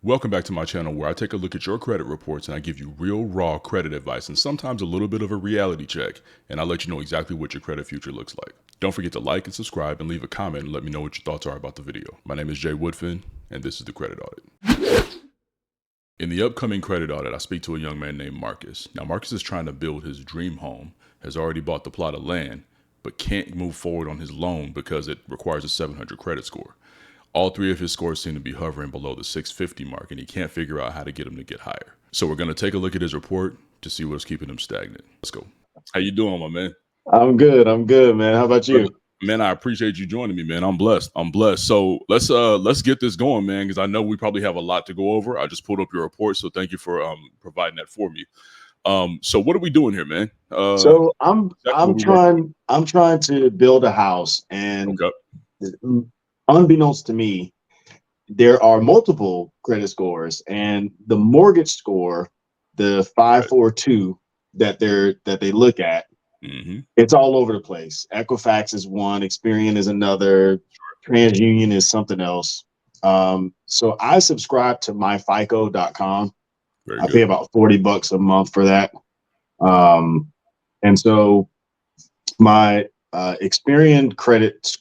Welcome back to my channel where I take a look at your credit reports and I give you real raw credit advice and sometimes a little bit of a reality check, and I let you know exactly what your credit future looks like. Don't forget to like and subscribe and leave a comment and let me know what your thoughts are about the video. My name is Jay Woodfin and this is the Credit Audit. In the upcoming credit audit, I speak to a young man named Marcus. Now Marcus is trying to build his dream home, has already bought the plot of land, but can't move forward on his loan because it requires a 700 credit score. All three of his scores seem to be hovering below the 650 mark, and he can't figure out how to get them to get higher. So we're going to take a look at his report to see what's keeping him stagnant. Let's go. How you doing, my man? I'm good, man. How about you? Man, I appreciate you joining me, man. I'm blessed. So let's get this going, man, because I know we probably have a lot to go over. I just pulled up your report, so thank you for providing that for me. So what are we doing here, man? So I'm trying to build a house, and okay. Unbeknownst to me, there are multiple credit scores, and the mortgage score, the 542 that they look at, it's all over the place. Equifax is one, Experian is another, TransUnion is something else. So I subscribe to myfico.com. I pay about $40 a month for that. And so my Experian credit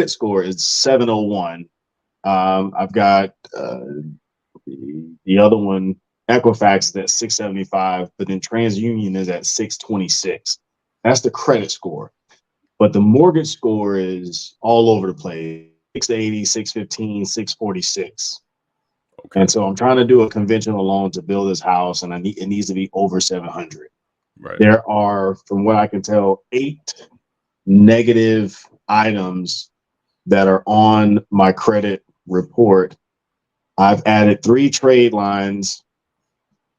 score is 701. I've got the other one, Equifax, is at 675, but then TransUnion is at 626. That's the credit score. But the mortgage score is all over the place, 680, 615, 646. Okay. And so I'm trying to do a conventional loan to build this house, and it needs to be over 700. Right. There are, from what I can tell, 8 negative items that are on my credit report. I've added 3 trade lines.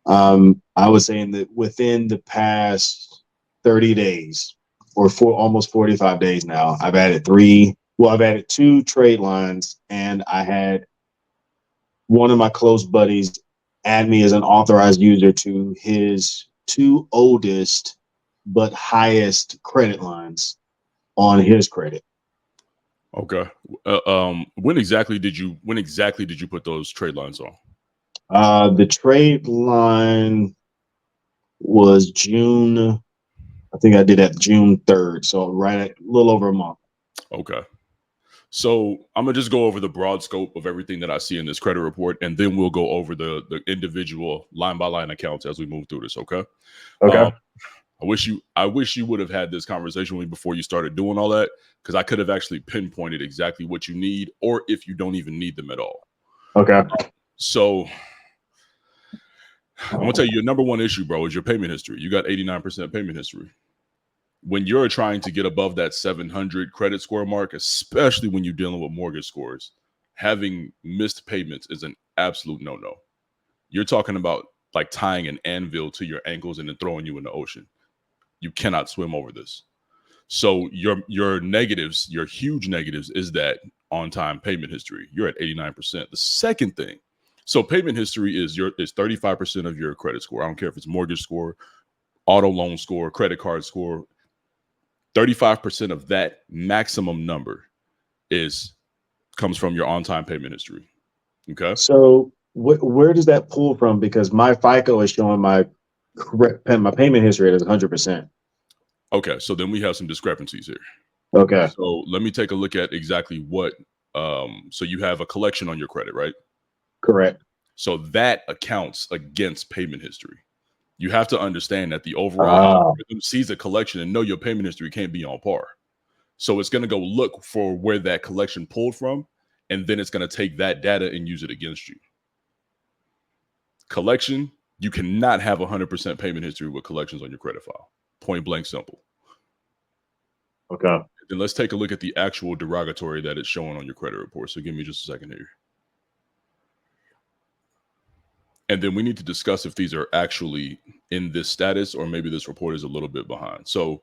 I was saying that within the past 30 days or almost 45 days now, I've added 2 trade lines, and I had one of my close buddies add me as an authorized user to his 2 oldest but highest credit lines on his credit. Okay. When exactly did you put those trade lines on? The trade line was June. I think I did that June 3rd. So right at a little over a month. Okay. So I'm gonna just go over the broad scope of everything that I see in this credit report, and then we'll go over the individual line by line accounts as we move through this. Okay. Okay. I wish you would have had this conversation with me before you started doing all that, because I could have actually pinpointed exactly what you need, or if you don't even need them at all. Okay. So I'm gonna tell you, your number one issue, bro, is your payment history. You got 89% payment history. When you're trying to get above that 700 credit score mark, especially when you're dealing with mortgage scores, having missed payments is an absolute no-no. You're talking about like tying an anvil to your ankles and then throwing you in the ocean. You cannot swim over this. So your negatives, your huge negatives, is that on-time payment history. You're at 89%. The second thing, so payment history is 35% of your credit score. I don't care if it's mortgage score, auto loan score, credit card score. 35% of that maximum number comes from your on-time payment history. Okay. So where does that pull from? Because my FICO is showing my payment history as 100%. Okay, so then we have some discrepancies here. Okay. So let me take a look at exactly what. So you have a collection on your credit, right? Correct. So that accounts against payment history. You have to understand that the overall algorithm sees a collection and know your payment history can't be on par. So it's going to go look for where that collection pulled from, and then it's going to take that data and use it against you. Collection, you cannot have 100% payment history with collections on your credit file. Point blank simple. Okay. Then let's take a look at the actual derogatory that it's showing on your credit report. So give me just a second here. And then we need to discuss if these are actually in this status or maybe this report is a little bit behind. So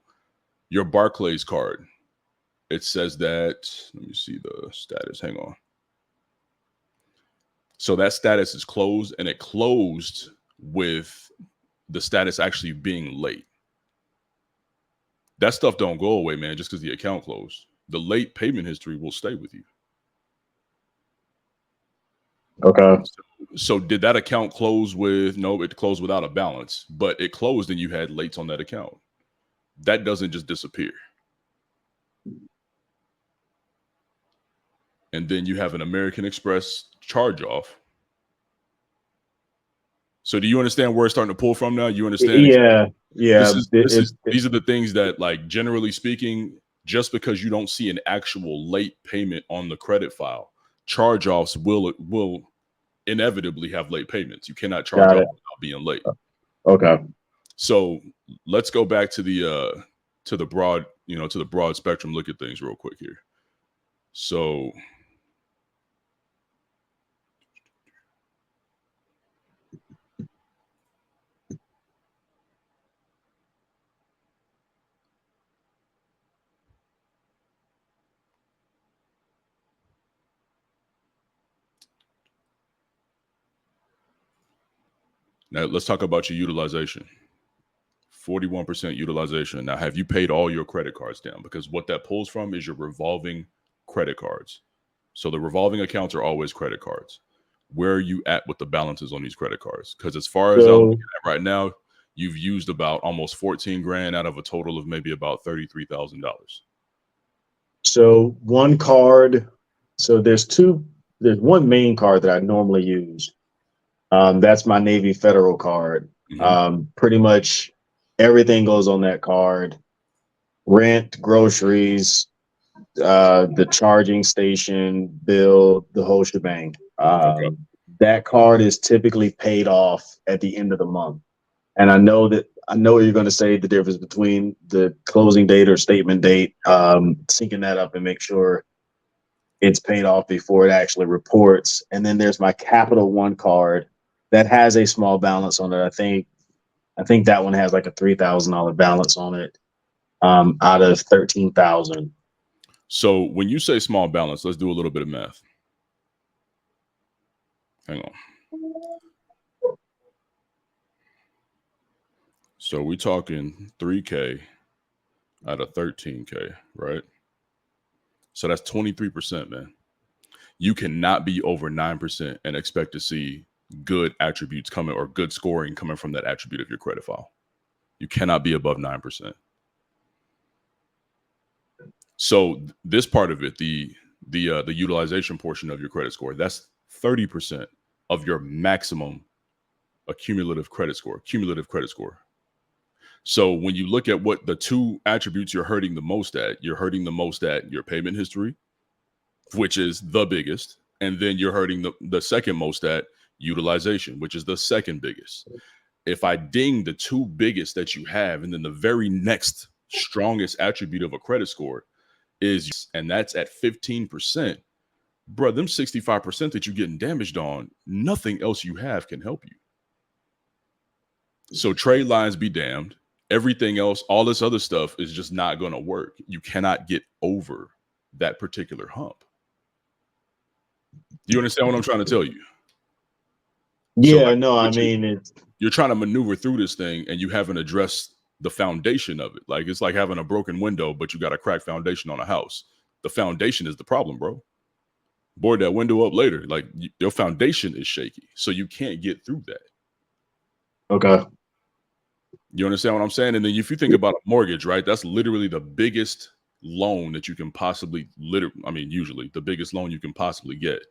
your Barclays card, it says that, let me see the status, hang on. So that status is closed, and it closed with the status actually being late. That stuff don't go away, man, just because the account closed. The late payment history will stay with you. Okay. So did that account close with, no, it closed without a balance, but it closed and you had lates on that account. That doesn't just disappear. And then you have an American Express charge off. So do you understand where it's starting to pull from now? You understand? Yeah. These are the things that, like, generally speaking, just because you don't see an actual late payment on the credit file, charge offs will inevitably have late payments. You cannot charge off without being late. Okay. So let's go back to the broad, to the broad spectrum look at things real quick here. So now let's talk about your utilization. 41% utilization. Now, have you paid all your credit cards down? Because what that pulls from is your revolving credit cards. So the revolving accounts are always credit cards. Where are you at with the balances on these credit cards? Because as far as I'm looking at right now, you've used about almost 14 grand out of a total of maybe about $33,000. So one card, so there's one main card that I normally use. That's my Navy Federal card. Pretty much everything goes on that card. Rent, groceries, the charging station bill, the whole shebang. That card is typically paid off at the end of the month. And I know you're going to say the difference between the closing date or statement date, syncing that up and make sure it's paid off before it actually reports. And then there's my Capital One card that has a small balance on it. I think that one has like a $3,000 balance on it, out of 13,000. So when you say small balance, let's do a little bit of math. Hang on. So we're talking 3K out of 13K, right? So that's 23%, man. You cannot be over 9% and expect to see good attributes coming or good scoring coming from that attribute of your credit file. You cannot be above 9%. So this part of it, the utilization portion of your credit score, that's 30% of your maximum cumulative credit score. So when you look at what the two attributes you're hurting the most at your payment history, which is the biggest, and then you're hurting the second most at utilization, which is the second biggest. If I ding the two biggest that you have, and then the very next strongest attribute of a credit score is, and that's at 15%, bro, them 65% that you're getting damaged on, nothing else you have can help you. So trade lines be damned. Everything else, all this other stuff is just not going to work. You cannot get over that particular hump. Do you understand what I'm trying to tell you? Yeah, so no, I mean, you're trying to maneuver through this thing and you haven't addressed the foundation of it. Like, it's like having a broken window, but you got a cracked foundation on a house. The foundation is the problem, bro. Board that window up later. Like, your foundation is shaky, so you can't get through that. Okay. You understand what I'm saying? And then if you think about a mortgage, right, that's literally the biggest loan that you can possibly usually the biggest loan you can possibly get.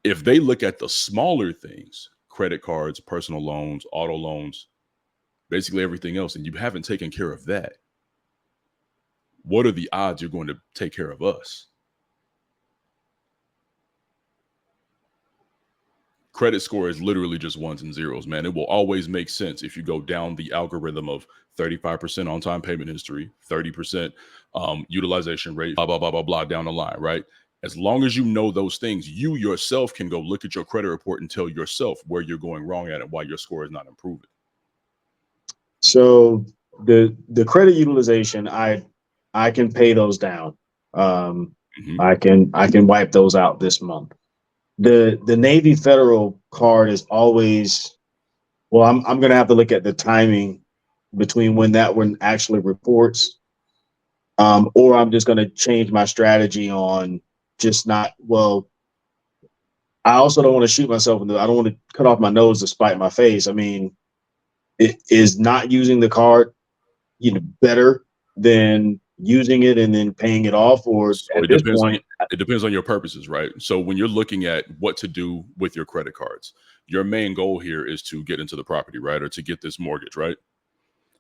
If they look at the smaller things, credit cards, personal loans, auto loans, basically everything else, and you haven't taken care of that, what are the odds you're going to take care of us? Credit score is literally just ones and zeros, man. It will always make sense if you go down the algorithm of 35% on-time payment history, 30% utilization rate, blah, blah, blah, blah, blah, down the line, right? As long as you know those things, you yourself can go look at your credit report and tell yourself where you're going wrong at and why your score is not improving. So the credit utilization, I can pay those down. I can wipe those out this month. The Navy Federal card is always, well, I'm gonna have to look at the timing between when that one actually reports, or I'm just gonna change my strategy on just not, well, I also don't want to shoot myself in the. I don't want to cut off my nose to spite my face. I mean, it is not using the card, better than using it and then paying it off, or So at this point, it depends on your purposes, right? So when you're looking at what to do with your credit cards, your main goal here is to get into the property, right? Or to get this mortgage, right?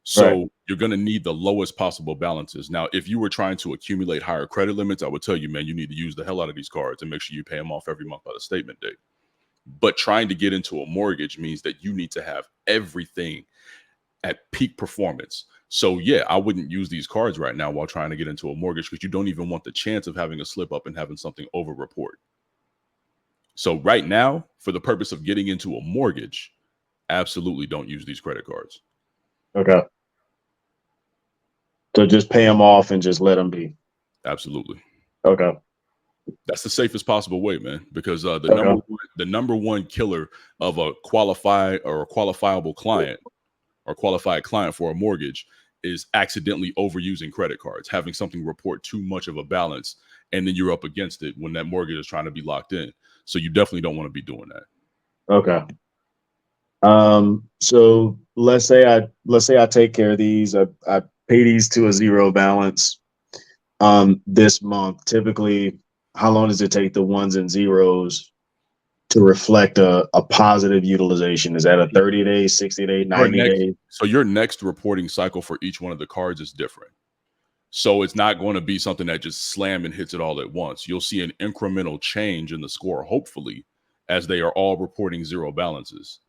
So right. you're going to need the lowest possible balances. Now, if you were trying to accumulate higher credit limits, I would tell you, man, you need to use the hell out of these cards and make sure you pay them off every month by the statement date. But trying to get into a mortgage means that you need to have everything at peak performance. So yeah, I wouldn't use these cards right now while trying to get into a mortgage, because you don't even want the chance of having a slip up and having something over report. So right now, for the purpose of getting into a mortgage, absolutely don't use these credit cards. Okay. So just pay them off and just let them be. Absolutely. Okay. That's the safest possible way, man, because the number one killer of a qualified or a qualifiable client or qualified client for a mortgage is accidentally overusing credit cards, having something report too much of a balance, and then you're up against it when that mortgage is trying to be locked in. So you definitely don't want to be doing that. Okay. So let's say I take care of these. I pay these to a zero balance this month. Typically, how long does it take the ones and zeros to reflect a positive utilization? Is that a 30 days, 60 days, 90 days? So your next reporting cycle for each one of the cards is different. So it's not going to be something that just slam and hits it all at once. You'll see an incremental change in the score, hopefully, as they are all reporting zero balances.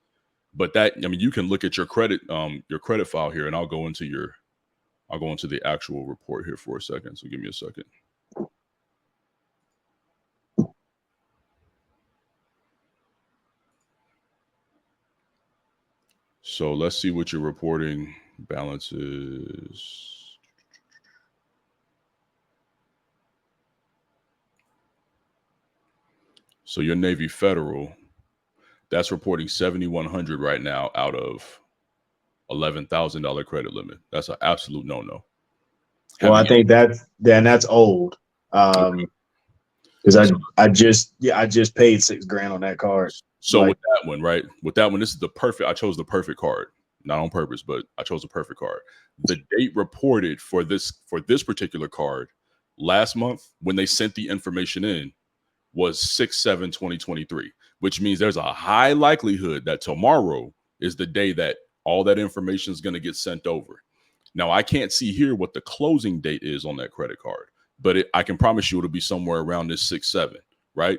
But that, I mean, you can look at your credit file here, and I'll go into the actual report here for a second. So give me a second. So let's see what your reporting balance is. So your Navy Federal, that's reporting 7,100 right now out of $11,000 credit limit. That's an absolute no-no. Well, I think that's old. Because I just paid $6,000 on that card. So with that one, right? With that one, this is I chose the perfect card, not on purpose, but I chose the perfect card. The date reported for this particular card last month when they sent the information in was 6/7/2023, which means there's a high likelihood that tomorrow is the day that all that information is going to get sent over. Now, I can't see here what the closing date is on that credit card, but I can promise you it'll be somewhere around this 6/7, right?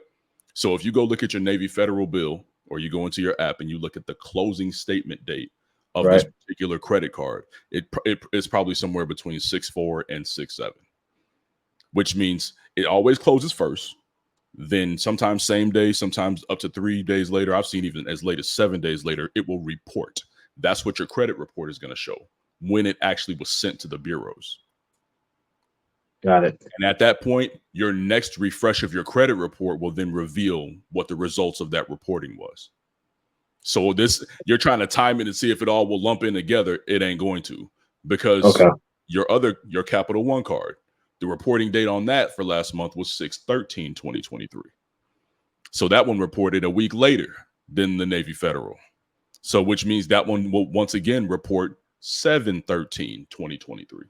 So if you go look at your Navy Federal bill, or you go into your app and you look at the closing statement date of this particular credit card, it's probably somewhere between 6/4 and 6/7, which means it always closes first. Then sometimes same day, sometimes up to 3 days later. I've seen even as late as 7 days later, it will report. That's what your credit report is going to show when it actually was sent to the bureaus. Got it. And at that point, your next refresh of your credit report will then reveal what the results of that reporting was. So you're trying to time it and see if it all will lump in together. It ain't going to, because your Capital One card, the reporting date on that for last month was 6/13/2023. So that one reported a week later than the Navy Federal. So which means that one will once again report 7/13/2023.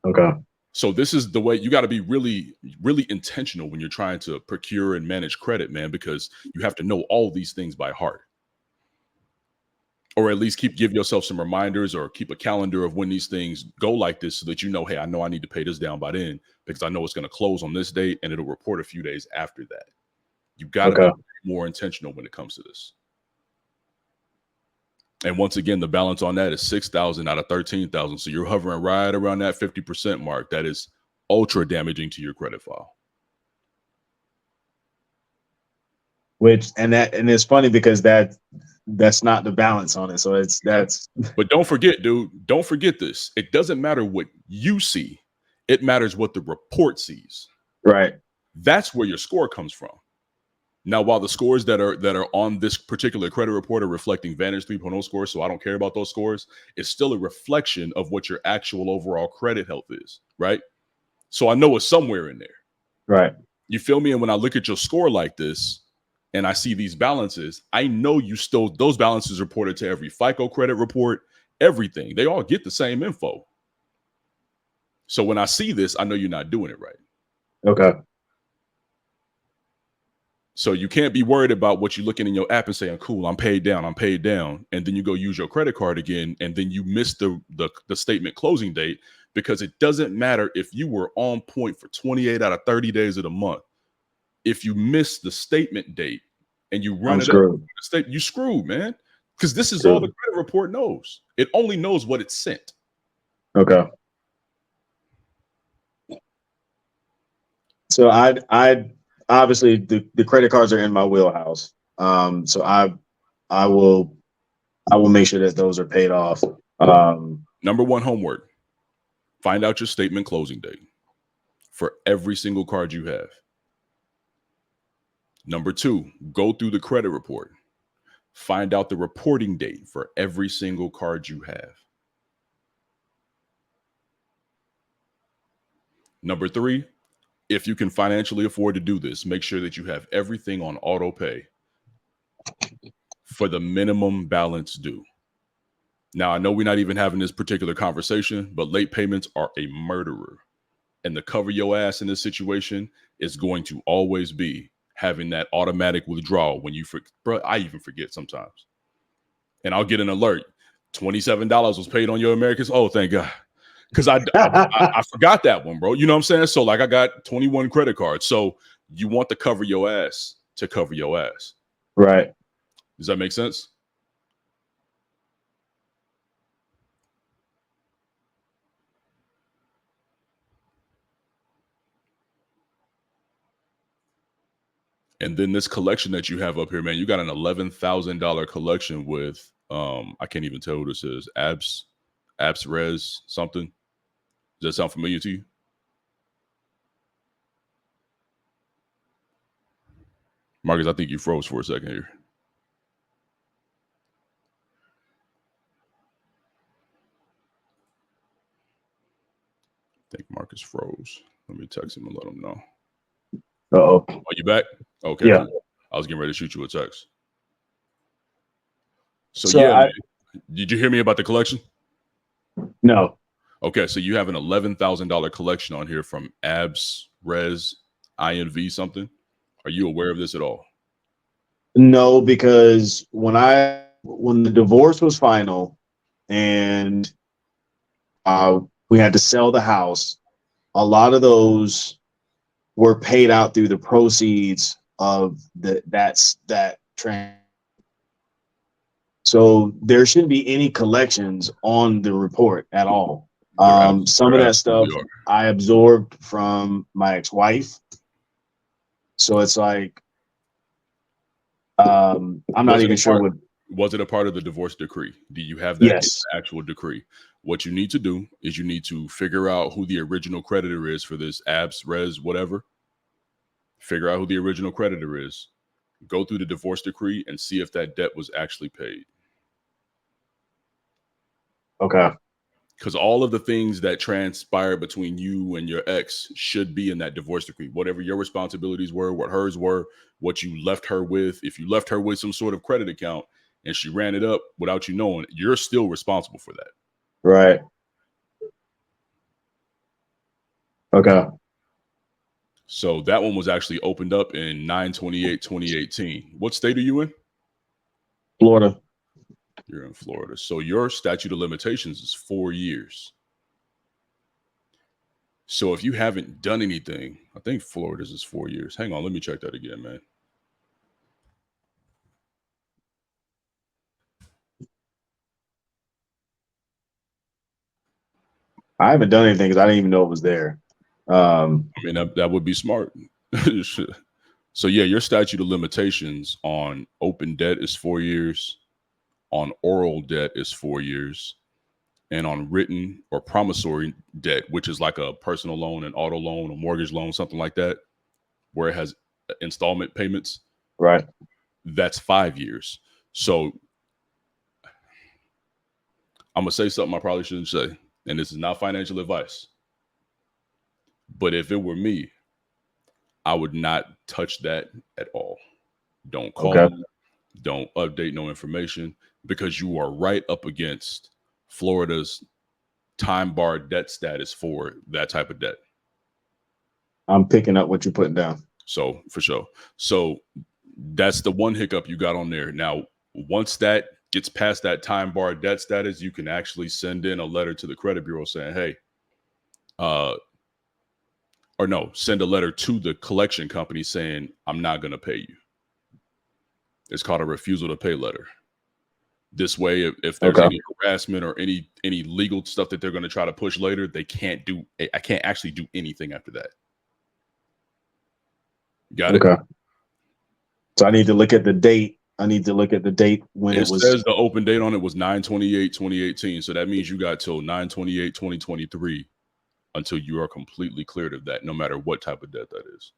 Okay. So this is the way you got to be really, really intentional when you're trying to procure and manage credit, man, because you have to know all these things by heart. Or at least give yourself some reminders, or keep a calendar of when these things go like this, so that you know, hey, I know I need to pay this down by then, because I know it's going to close on this date and it'll report a few days after that. You've got to be more intentional when it comes to this. And once again, the balance on that is 6,000 out of 13,000. So you're hovering right around that 50% mark. That is ultra damaging to your credit file. And it's funny because that's not the balance on it. So that's. But don't forget, dude. Don't forget this. It doesn't matter what you see. It matters what the report sees. Right. That's where your score comes from. Now, while the scores that are on this particular credit report are reflecting Vantage 3.0 scores, so I don't care about those scores, it's still a reflection of what your actual overall credit health is, right? So I know it's somewhere in there. Right. You feel me? And when I look at your score like this and I see these balances, I know you still, those balances reported to every FICO credit report, everything. They all get the same info. So when I see this, I know you're not doing it right. Okay. So you can't be worried about what you're looking in your app and saying, cool, I'm paid down. And then you go use your credit card again. And then you miss the statement closing date, because it doesn't matter if you were on point for 28 out of 30 days of the month. If you miss the statement date and you run up, you screwed, man. Because this is all the credit report knows. It only knows what it sent. Okay. So I obviously the credit cards are in my wheelhouse. So I will make sure that those are paid off. Number one homework: find out your statement closing date for every single card you have. Number two, go through the credit report. Find out the reporting date for every single card you have. Number three, if you can financially afford to do this, make sure that you have everything on auto pay for the minimum balance due. Now, I know we're not even having this particular conversation, but late payments are a murderer. And the cover your ass in this situation is going to always be having that automatic withdrawal when you, bro, I even forget sometimes. And I'll get an alert. $27 was paid on your Americans. Oh, thank God. Because I forgot that one, bro. You know what I'm saying? So like I got 21 credit cards. So you want to cover your ass to cover your ass. Right. Does that make sense? And then this collection that you have up here, man, you got an $11,000 collection with, I can't even tell what this is. Abs Res something. Does that sound familiar to you? Marcus, I think you froze for a second here. I think Marcus froze. Let me text him and let him know. Uh-oh. Are you back? Okay, yeah. Cool. I was getting ready to shoot you a text. So yeah, man, did you hear me about the collection? No. Okay, so you have an $11,000 collection on here from Abs Res INV something. Are you aware of this at all? No, because when the divorce was final and we had to sell the house, a lot of those were paid out through the proceeds of that transaction. So there shouldn't be any collections on the report at all. Some of that stuff I absorbed from my ex-wife. So it's like, I'm not even sure what. Was it a part of the divorce decree? Do you have that yes. actual decree? What you need to do is you need to figure out who the original creditor is for this Abs Res whatever. Figure out who the original creditor is. Go through the divorce decree and see if that debt was actually paid. Okay. Because all of the things that transpired between you and your ex should be in that divorce decree. Whatever your responsibilities were, what hers were, what you left her with. If you left her with some sort of credit account and she ran it up without you knowing, you're still responsible for that. Right. Okay. So that one was actually opened up in 9/28/2018. What state are you in? Florida. You're in Florida. So your statute of limitations is 4 years. So if you haven't done anything, I think Florida's is 4 years. Hang on, let me check that again, man. I haven't done anything because I didn't even know it was there. I mean, that would be smart. So yeah, your statute of limitations on open debt is 4 years, on oral debt is 4 years, and on written or promissory debt, which is like a personal loan, an auto loan, a mortgage loan, something like that, where it has installment payments. Right. That's 5 years. So I'm gonna say something I probably shouldn't say, and this is not financial advice. But if it were me, I would not touch that at all. Don't call Okay. them. Don't update no information, because you are right up against Florida's time bar debt status for that type of debt. I'm picking up what you're putting down. So for sure. So that's the one hiccup you got on there. Now, once that gets past that time bar debt status, you can actually send in a letter to the credit bureau saying, hey, or no, send a letter to the collection company saying, I'm not going to pay you. It's called a refusal to pay letter. This way, if there's any harassment or any legal stuff that they're going to try to push later, I can't actually do anything after that. Got it? Okay. So I need to look at the date. I need to look at the date when it was. It says the open date on it was 9/28/2018. So that means you got till 9/28/2023 until you are completely cleared of that, no matter what type of debt that is.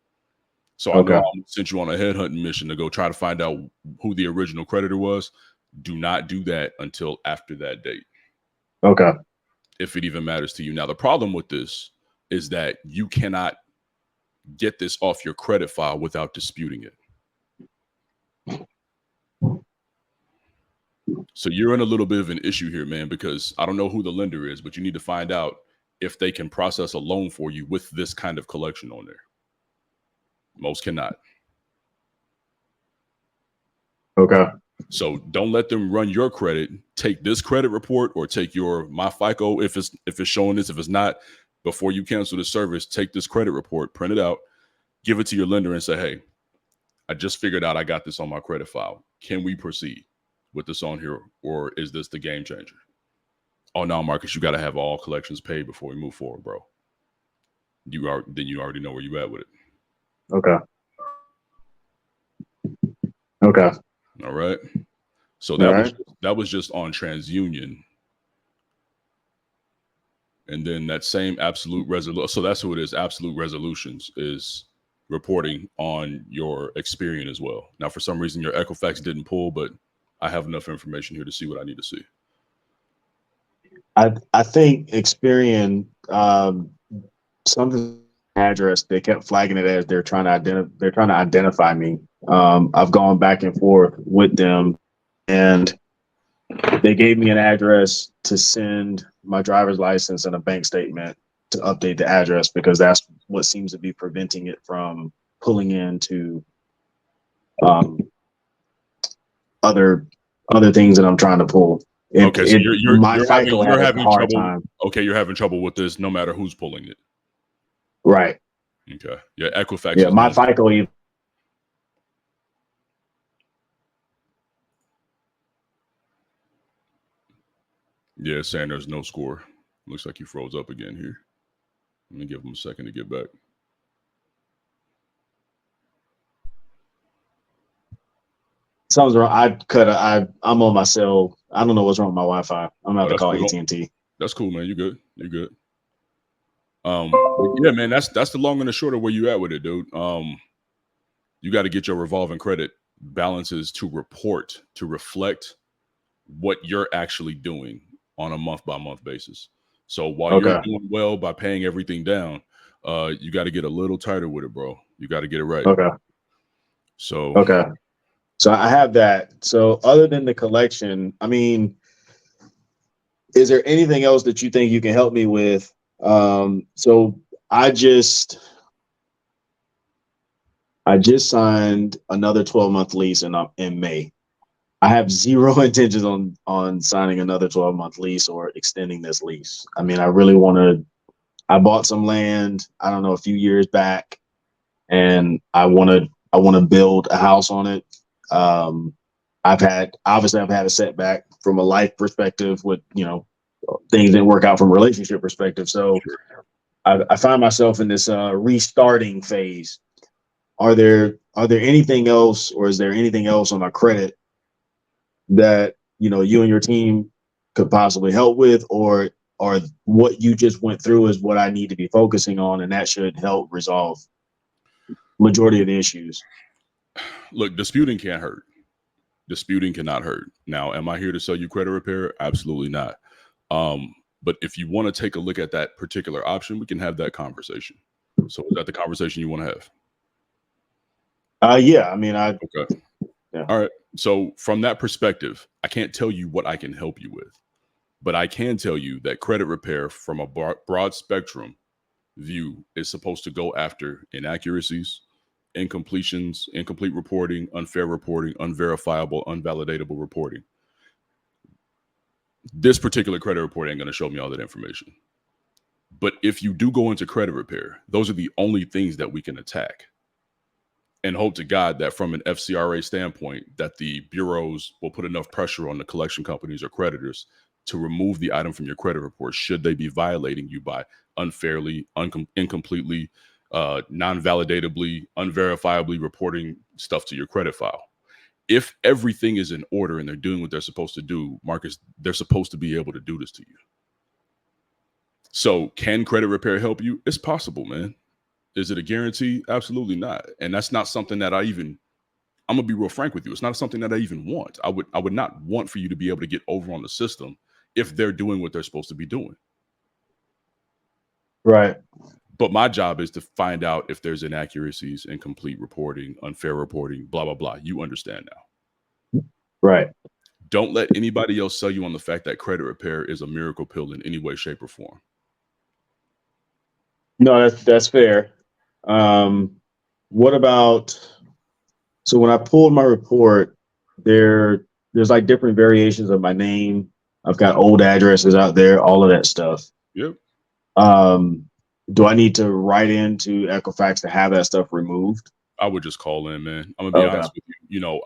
So I know I sent you on a headhunting mission to go try to find out who the original creditor was. Do not do that until after that date. Okay. If it even matters to you. Now, the problem with this is that you cannot get this off your credit file without disputing it. So you're in a little bit of an issue here, man, because I don't know who the lender is, but you need to find out if they can process a loan for you with this kind of collection on there. Most cannot. Okay. So don't let them run your credit. Take this credit report or take my FICO if it's showing this. If it's not, before you cancel the service, take this credit report, print it out, give it to your lender and say, hey, I just figured out I got this on my credit file. Can we proceed with this on here, or is this the game changer? Oh no, Marcus, you got to have all collections paid before we move forward, bro. Then you already know where you at with it. Okay. Okay. All right. So that was just on TransUnion. And then that same absolute resolution. So that's who it is. Absolute Resolutions is reporting on your Experian as well. Now, for some reason, your Equifax didn't pull, but I have enough information here to see what I need to see. I think Experian, something address, they kept flagging it as they're trying to identify me. I've gone back and forth with them, and they gave me an address to send my driver's license and a bank statement to update the address, because that's what seems to be preventing it from pulling into other things that I'm trying to pull. Okay, so you're having hard trouble. time. Okay, you're having trouble with this, no matter who's pulling it. Right. Okay. Yeah, Equifax. Yeah, my FICO. Yeah, saying there's no score. Looks like he froze up again here. Let me give him a second to get back. Something's wrong. I'm on my cell. I don't know what's wrong with my Wi-Fi. I'm gonna have to call AT&T. That's cool, man. You good? You good? Yeah, man. That's the long and the short of where you at with it, dude. You got to get your revolving credit balances to reflect what you're actually doing on a month-by-month basis. So while you're doing well by paying everything down, you got to get a little tighter with it, bro. You got to get it right. So I have that. So other than the collection, I mean, is there anything else that you think you can help me with? So I just signed another 12-month lease in May. I have zero intentions on signing another 12-month lease or extending this lease. I mean, I really want to. I bought some land, I don't know, a few years back, and I want to build a house on it. I've had a setback from a life perspective with, things didn't work out from a relationship perspective. So I find myself in this restarting phase. Are there anything else, or is there anything else on my credit that, you and your team could possibly help with, or what you just went through is what I need to be focusing on, and that should help resolve majority of the issues? Look, disputing can't hurt. Disputing cannot hurt. Now, am I here to sell you credit repair? Absolutely not. But if you want to take a look at that particular option, we can have that conversation. So is that the conversation you want to have? Yeah, I mean, Okay. yeah. All right. So from that perspective, I can't tell you what I can help you with, but I can tell you that credit repair from a broad spectrum view is supposed to go after inaccuracies, incompletions, incomplete reporting, unfair reporting, unverifiable, unvalidatable reporting. This particular credit report ain't going to show me all that information. But if you do go into credit repair, those are the only things that we can attack. And hope to God that from an FCRA standpoint, that the bureaus will put enough pressure on the collection companies or creditors to remove the item from your credit report should they be violating you by unfairly, incompletely, non-validatably, unverifiably reporting stuff to your credit file. If everything is in order and they're doing what they're supposed to do, Marcus, they're supposed to be able to do this to you. So can credit repair help you? It's possible, man. Is it a guarantee? Absolutely not. And that's not something that I'm gonna be real frank with you. It's not something that I even want. I would not want for you to be able to get over on the system if they're doing what they're supposed to be doing. Right. But my job is to find out if there's inaccuracies, incomplete reporting, unfair reporting, blah, blah, blah. You understand now. Right. Don't let anybody else sell you on the fact that credit repair is a miracle pill in any way, shape, or form. No, that's fair. What about, so when I pulled my report, there's like different variations of my name. I've got old addresses out there, all of that stuff. Yep. Do I need to write into Equifax to have that stuff removed? I would just call in, man. I'm gonna be honest with you. You know,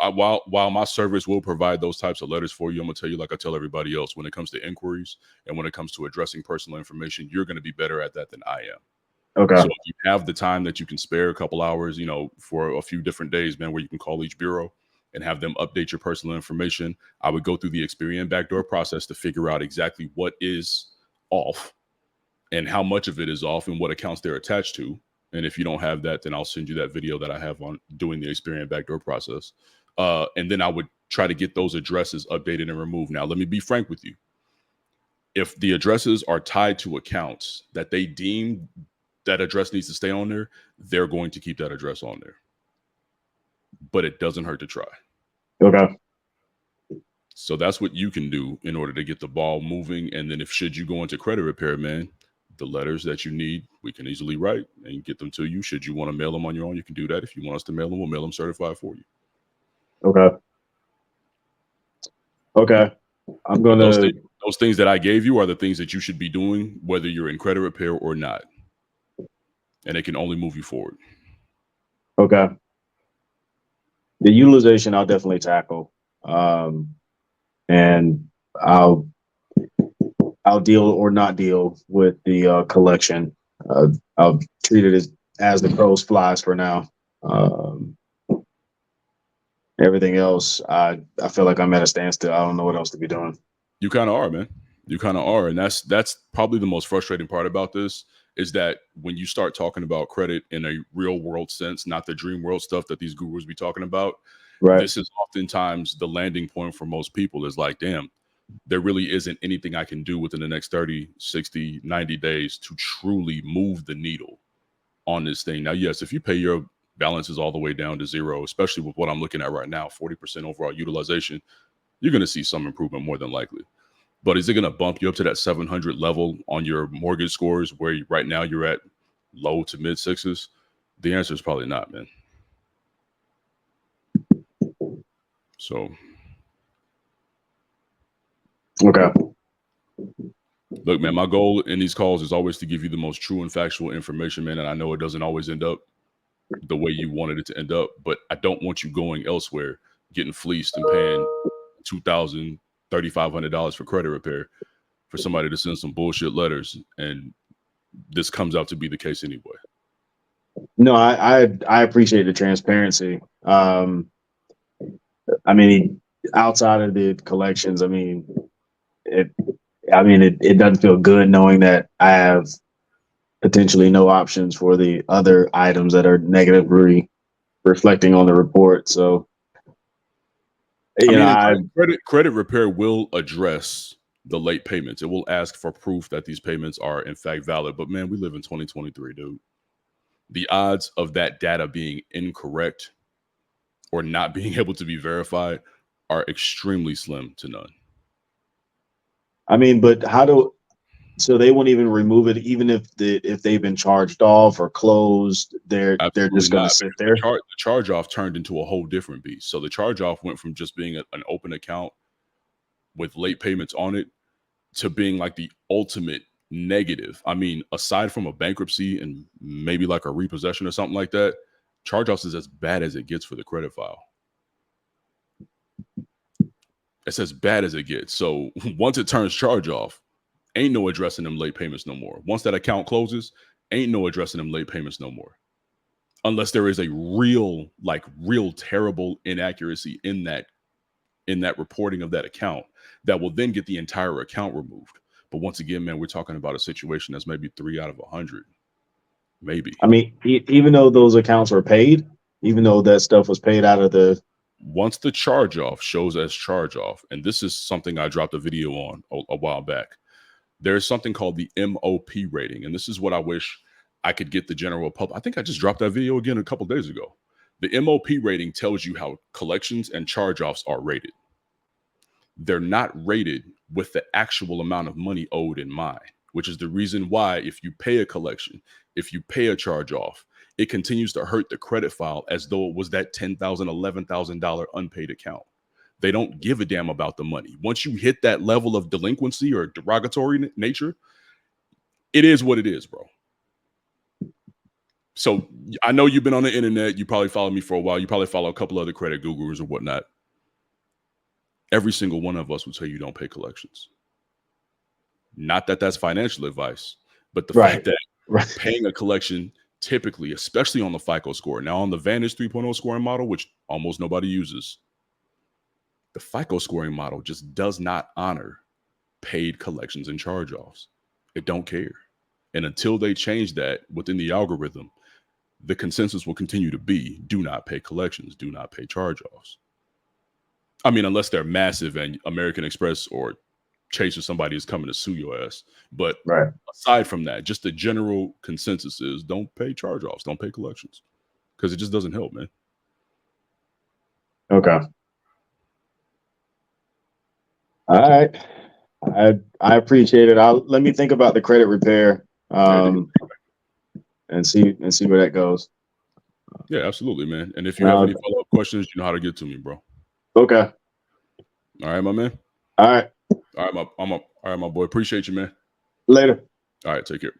while my service will provide those types of letters for you, I'm gonna tell you, like I tell everybody else, when it comes to inquiries and when it comes to addressing personal information, you're gonna be better at that than I am. Okay. So if you have the time that you can spare, a couple hours, you know, for a few different days, man, where you can call each bureau and have them update your personal information, I would go through the Experian backdoor process to figure out exactly what is off and how much of it is off and what accounts they're attached to. And if you don't have that, then I'll send you that video that I have on doing the Experian backdoor process. And then I would try to get those addresses updated and removed. Now, let me be frank with you. If the addresses are tied to accounts that they deem that address needs to stay on there, they're going to keep that address on there. But it doesn't hurt to try. Okay. So that's what you can do in order to get the ball moving. And then if should you go into credit repair, man, the letters that you need, we can easily write and get them to you. Should you want to mail them on your own, you can do that. If you want us to mail them, we'll mail them certified for you. Okay. Okay. I'm going to... Those things that I gave you are the things that you should be doing, whether you're in credit repair or not. And it can only move you forward. Okay. The utilization I'll definitely tackle. And I'll deal or not deal with the collection. I'll treat it as the crows flies for now. Everything else, I feel like I'm at a standstill. I don't know what else to be doing. You kind of are, man. You kind of are. And that's probably the most frustrating part about this is that when you start talking about credit in a real world sense, not the dream world stuff that these gurus be talking about, right? This is oftentimes the landing point for most people is like, damn, there really isn't anything I can do within the next 30, 60, 90 days to truly move the needle on this thing. Now, yes, if you pay your balances all the way down to zero, especially with what I'm looking at right now, 40% overall utilization, you're going to see some improvement more than likely. But is it going to bump you up to that 700 level on your mortgage scores where right now you're at low to mid sixes? The answer is probably not, man. So, okay. Look, man, my goal in these calls is always to give you the most true and factual information, man. And I know it doesn't always end up the way you wanted it to end up, but I don't want you going elsewhere, getting fleeced and paying $2,000, $3,500 for credit repair for somebody to send some bullshit letters. And this comes out to be the case anyway. No, I appreciate the transparency. I mean, outside of the collections, I mean, it doesn't feel good knowing that I have potentially no options for the other items that are negatively reflecting on the report. So, credit repair will address the late payments. It will ask for proof that these payments are in fact valid. But man, we live in 2023, dude. The odds of that data being incorrect or not being able to be verified are extremely slim to none. I mean, but so they won't even remove it, even if they've been charged off or closed. They're just going to sit there. The charge off turned into a whole different beast. So the charge off went from just being an open account with late payments on it to being like the ultimate negative. I mean, aside from a bankruptcy and maybe like a repossession or something like that, charge offs is as bad as it gets for the credit file. It's as bad as it gets. So once it turns charge off, ain't no addressing them late payments no more. Once that account closes, ain't no addressing them late payments no more. Unless there is a real terrible inaccuracy in that reporting of that account that will then get the entire account removed. But once again, man, we're talking about a situation that's maybe 3 out of 100. Maybe. I mean, even though those accounts were paid, even though that stuff was paid out of the... Once the charge off shows as charge off, and this is something I dropped a video on a while back, there's something called the MOP rating. And this is what I wish I could get the general public. I think I just dropped that video again a couple days ago. The MOP rating tells you how collections and charge offs are rated. They're not rated with the actual amount of money owed in mind, which is the reason why if you pay a collection, if you pay a charge off, it continues to hurt the credit file as though it was that $10,000, $11,000 unpaid account. They don't give a damn about the money. Once you hit that level of delinquency or derogatory nature, it is what it is, bro. So I know you've been on the internet. You probably follow me for a while. You probably follow a couple other credit gurus or whatnot. Every single one of us will tell you don't pay collections. Not that that's financial advice, but the fact that paying a collection typically, especially on the FICO score, now on the Vantage 3.0 scoring model, which almost nobody uses, the FICO scoring model just does not honor paid collections and charge-offs. It don't care. And until they change that within the algorithm, the consensus will continue to be, do not pay collections, do not pay charge-offs. I mean, unless they're massive and American Express or Chase or somebody is coming to sue your ass. But aside from that, just the general consensus is don't pay charge-offs, don't pay collections, because it just doesn't help, man. Okay. All right. I appreciate it. Let me think about the credit repair and see where that goes. Yeah, absolutely, man. And if you have any follow-up questions, you know how to get to me, bro. Okay. All right, my man. All right. All right, my boy. Appreciate you, man. Later. All right, take care.